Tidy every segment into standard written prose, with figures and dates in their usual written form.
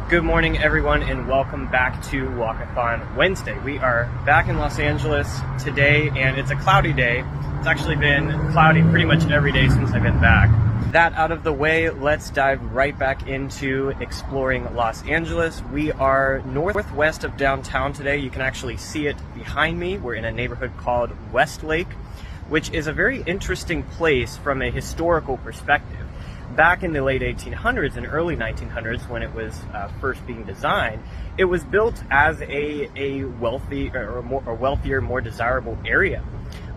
Good morning, everyone, and welcome back to Walkathon Wednesday. We are back in Los Angeles today, and it's a cloudy day. It's actually been cloudy pretty much every day since I've been back. That out of the way, let's dive right back into exploring Los Angeles. We are northwest of downtown today. You can actually see it behind me. We're in a neighborhood called Westlake, which is a very interesting place from a historical perspective. Back in the late 1800s and early 1900s, when it was first being designed, it was built as a wealthier, more desirable area.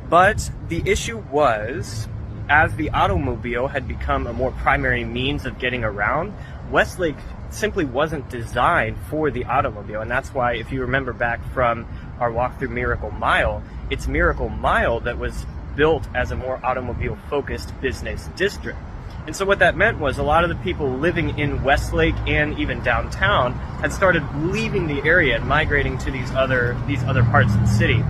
But the issue was, as the automobile had become a more primary means of getting around, Westlake simply wasn't designed for the automobile. And that's why, if you remember back from our walk through Miracle Mile, it's Miracle Mile that was built as a more automobile-focused business district. And so what that meant was a lot of the people living in Westlake and even downtown had started leaving the area and migrating to these other parts of the city.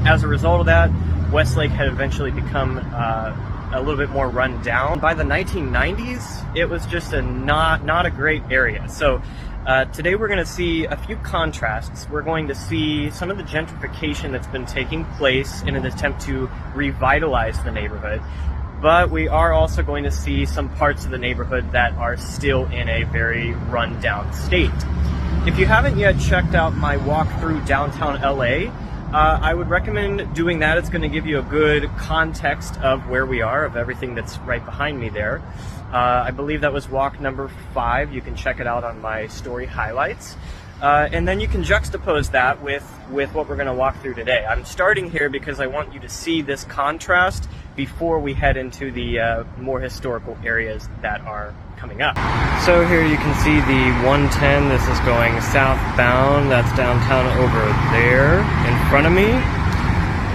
As a result of that, Westlake had eventually become a little bit more run down. By the 1990s, it was just not a great area. So today we're going to see a few contrasts. We're going to see some of the gentrification that's been taking place in an attempt to revitalize the neighborhood. But we are also going to see some parts of the neighborhood that are still in a very run-down state. If you haven't yet checked out my walk through downtown LA, I would recommend doing that. It's going to give you a good context of where we are, of everything that's right behind me there. I believe that was walk number 5. You can check it out on my story highlights. And then you can juxtapose that with what we're going to walk through today. I'm starting here because I want you to see this contrast before we head into the more historical areas that are coming up. So here you can see the 110. This is going southbound. That's downtown over there in front of me.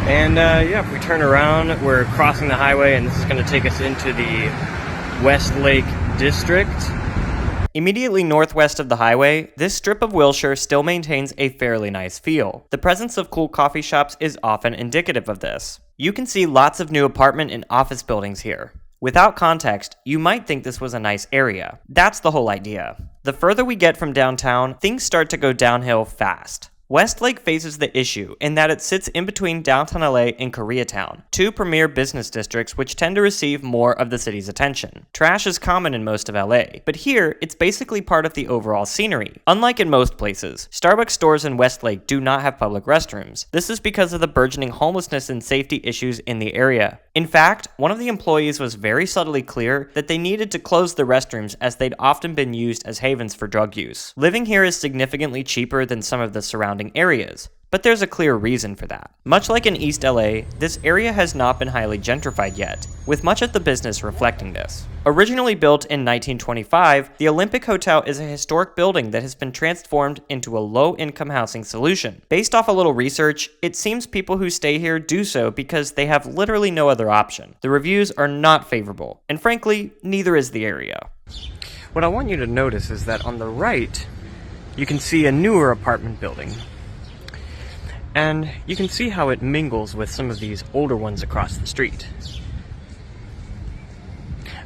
And if we turn around, we're crossing the highway, and this is going to take us into the Westlake district. Immediately northwest of the highway, this strip of Wilshire still maintains a fairly nice feel. The presence of cool coffee shops is often indicative of this. You can see lots of new apartment and office buildings here. Without context, you might think this was a nice area. That's the whole idea. The further we get from downtown, things start to go downhill fast. Westlake faces the issue in that it sits in between downtown LA and Koreatown, two premier business districts which tend to receive more of the city's attention. Trash is common in most of LA, but here it's basically part of the overall scenery. Unlike in most places, Starbucks stores in Westlake do not have public restrooms. This is because of the burgeoning homelessness and safety issues in the area. In fact, one of the employees was very subtly clear that they needed to close the restrooms as they'd often been used as havens for drug use. Living here is significantly cheaper than some of the surrounding areas, but there's a clear reason for that. Much like in East LA, this area has not been highly gentrified yet, with much of the business reflecting this. Originally built in 1925, the Olympic Hotel is a historic building that has been transformed into a low-income housing solution. Based off a little research, it seems people who stay here do so because they have literally no other option. The reviews are not favorable, and frankly, neither is the area. What I want you to notice is that on the right, you can see a newer apartment building. And you can see how it mingles with some of these older ones across the street.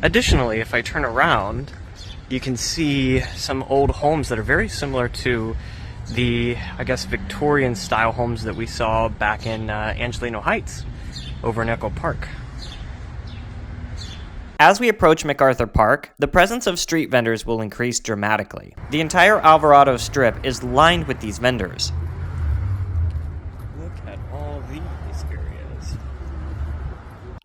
Additionally, if I turn around, you can see some old homes that are very similar to the, Victorian style homes that we saw back in Angelino Heights over in Echo Park. As we approach MacArthur Park, the presence of street vendors will increase dramatically. The entire Alvarado Strip is lined with these vendors. Look at all these areas.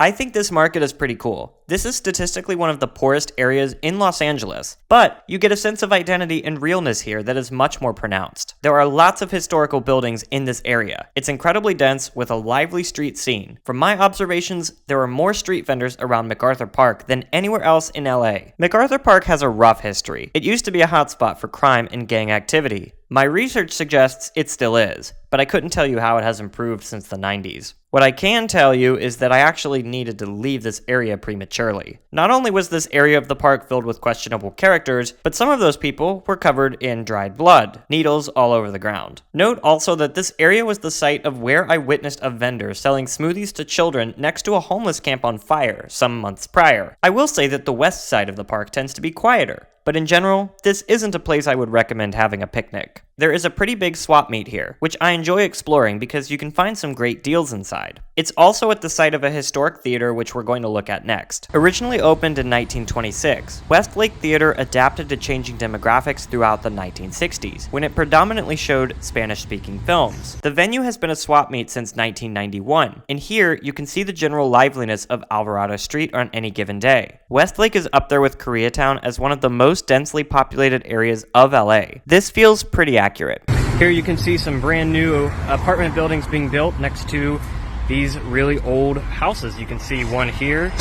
I think this market is pretty cool. This is statistically one of the poorest areas in Los Angeles, but you get a sense of identity and realness here that is much more pronounced. There are lots of historical buildings in this area. It's incredibly dense with a lively street scene. From my observations, there are more street vendors around MacArthur Park than anywhere else in LA. MacArthur Park has a rough history. It used to be a hotspot for crime and gang activity. My research suggests it still is, but I couldn't tell you how it has improved since the 90s. What I can tell you is that I actually needed to leave this area prematurely. Not only was this area of the park filled with questionable characters, but some of those people were covered in dried blood, needles all over the ground. Note also that this area was the site of where I witnessed a vendor selling smoothies to children next to a homeless camp on fire some months prior. I will say that the west side of the park tends to be quieter. but in general, this isn't a place I would recommend having a picnic. There is a pretty big swap meet here, which I enjoy exploring because you can find some great deals inside. It's also at the site of a historic theater which we're going to look at next. Originally opened in 1926, Westlake Theater adapted to changing demographics throughout the 1960s, when it predominantly showed Spanish-speaking films. The venue has been a swap meet since 1991, and here you can see the general liveliness of Alvarado Street on any given day. Westlake is up there with Koreatown as one of the most densely populated areas of LA. This feels pretty accurate. Here you can see some brand new apartment buildings being built next to these really old houses. You can see one here,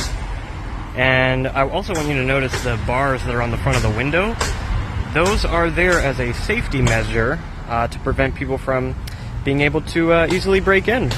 and I also want you to notice the bars that are on the front of the window. Those are there as a safety measure to prevent people from being able to easily break in.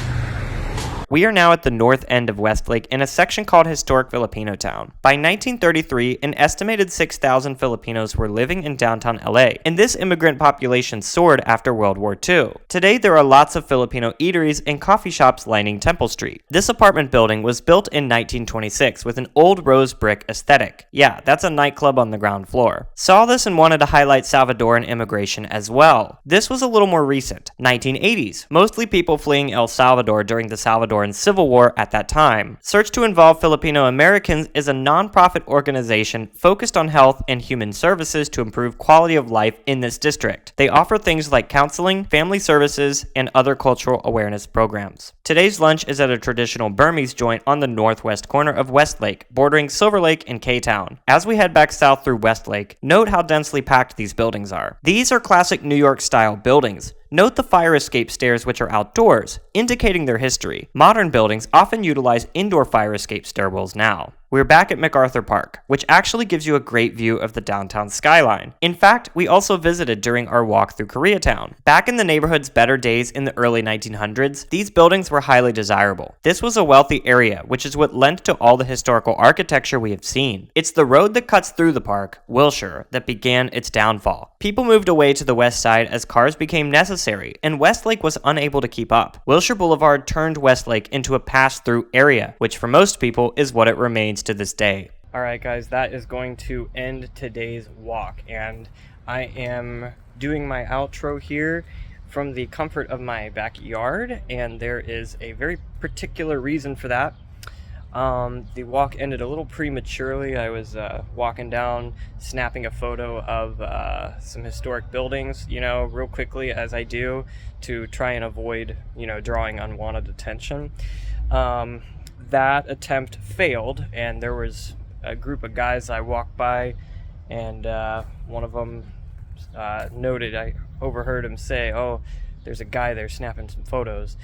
We are now at the north end of Westlake in a section called Historic Filipino Town. By 1933, an estimated 6,000 Filipinos were living in downtown LA, and this immigrant population soared after World War II. Today, there are lots of Filipino eateries and coffee shops lining Temple Street. This apartment building was built in 1926 with an old rose brick aesthetic. Yeah, that's a nightclub on the ground floor. Saw this and wanted to highlight Salvadoran immigration as well. This was a little more recent, 1980s, mostly people fleeing El Salvador during the Salvadoran Civil War at that time. Search to Involve Filipino Americans is a non-profit organization focused on health and human services to improve quality of life in this district. They offer things like counseling, family services, and other cultural awareness programs. Today's lunch is at a traditional Burmese joint on the northwest corner of Westlake, bordering Silver Lake and K-Town. As we head back south through Westlake, note how densely packed these buildings are. These are classic New York-style buildings. Note the fire escape stairs, which are outdoors, indicating their history. Modern buildings often utilize indoor fire escape stairwells now. We're back at MacArthur Park, which actually gives you a great view of the downtown skyline. In fact, we also visited during our walk through Koreatown. Back in the neighborhood's better days in the early 1900s, these buildings were highly desirable. This was a wealthy area, which is what lent to all the historical architecture we have seen. It's the road that cuts through the park, Wilshire, that began its downfall. People moved away to the west side as cars became necessary, and Westlake was unable to keep up. Wilshire Boulevard turned Westlake into a pass-through area, which for most people is what it remains to this day. Alright guys, that is going to end today's walk, and I am doing my outro here from the comfort of my backyard, and there is a very particular reason for that. The walk ended a little prematurely. I was walking down, snapping a photo of some historic buildings, real quickly as I do, to try and avoid, drawing unwanted attention. That attempt failed, and there was a group of guys I walked by, and one of them noted, I overheard him say, "Oh, there's a guy there snapping some photos,"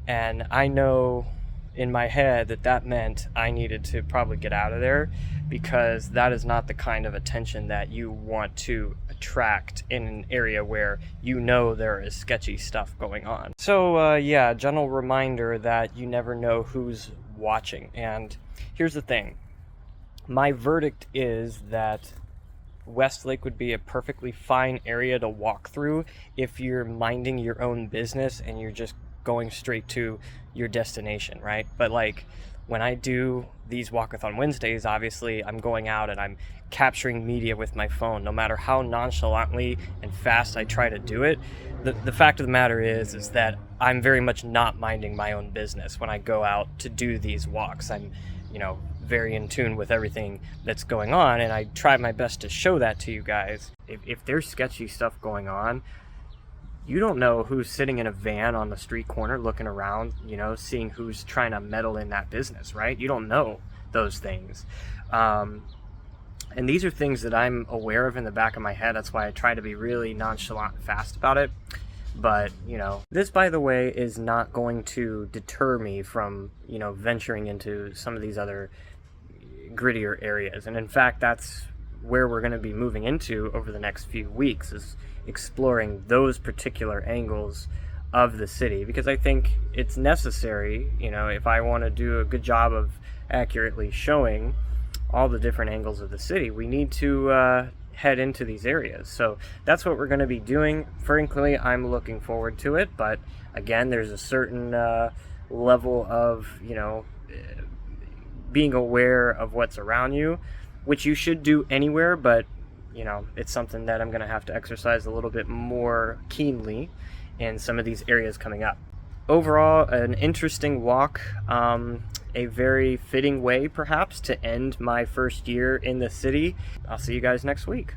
and I know in my head that meant I needed to probably get out of there, because that is not the kind of attention that you want to attract in an area where there is sketchy stuff going on. So yeah, general reminder that you never know who's watching. And here's the thing, my verdict is that Westlake would be a perfectly fine area to walk through if you're minding your own business and you're just going straight to your destination, right? But like when I do these Walkathon Wednesdays, obviously I'm going out and I'm capturing media with my phone. No matter how nonchalantly and fast I try to do it, the fact of the matter is that I'm very much not minding my own business when I go out to do these walks. I'm, very in tune with everything that's going on, and I try my best to show that to you guys. If there's sketchy stuff going on, you don't know who's sitting in a van on the street corner looking around, seeing who's trying to meddle in that business, right? You don't know those things. And these are things that I'm aware of in the back of my head. That's why I try to be really nonchalant and fast about it. But, this, by the way, is not going to deter me from, venturing into some of these other grittier areas. And in fact, that's where we're going to be moving into over the next few weeks, is exploring those particular angles of the city, because I think it's necessary, if I want to do a good job of accurately showing all the different angles of the city, we need to head into these areas. So that's what we're going to be doing. Frankly, I'm looking forward to it, but again, there's a certain level of, being aware of what's around you, which you should do anywhere, but you know, it's something that I'm going to have to exercise a little bit more keenly in some of these areas coming up. Overall, an interesting walk, a very fitting way perhaps to end my first year in the city. I'll see you guys next week.